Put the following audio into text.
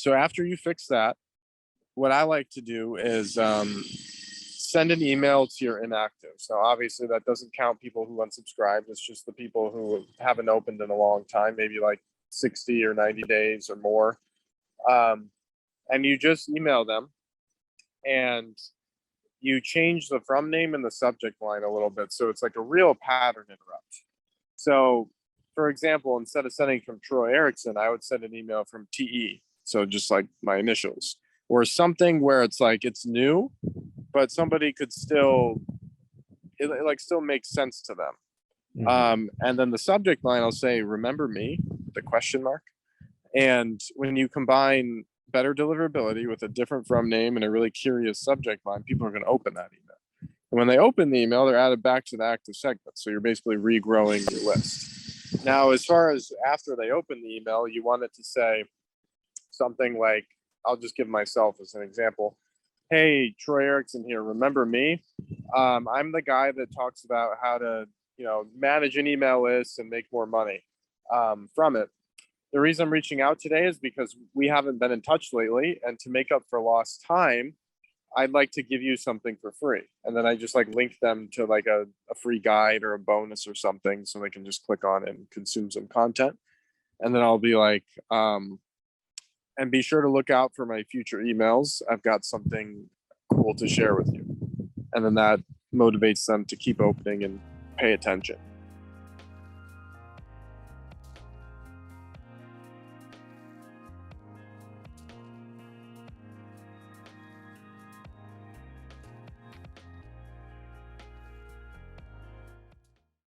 So after you fix that, what I like to do is send an email to your inactives. Now, obviously, that doesn't count people who unsubscribed. It's just the people who haven't opened in a long time, maybe like 60 or 90 days or more. And you just email them and you change the from name and the subject line a little bit. So it's like a real pattern interrupt. So, for example, instead of sending from Troy Erickson, I would send an email from TE. So just like my initials or something where it's like it's new, but somebody could still, it like still makes sense to them. And then the subject line, I'll say, remember me, the question mark. And when you combine better deliverability with a different from name and a really curious subject line, people are going to open that email. And when they open the email, they're added back to the active segment. So you're basically regrowing your list. Now, as far as after they open the email, you want it to say something like, I'll just give myself as an example. Hey, Troy Erickson here. Remember me? I'm the guy that talks about how to, manage an email list and make more money from it. The reason I'm reaching out today is because we haven't been in touch lately, and to make up for lost time, I'd like to give you something for free. And then I just like link them to like a free guide or a bonus or something so they can just click on it and consume some content. And then I'll be like, and be sure to look out for my future emails. I've got something cool to share with you. And then that motivates them to keep opening and pay attention.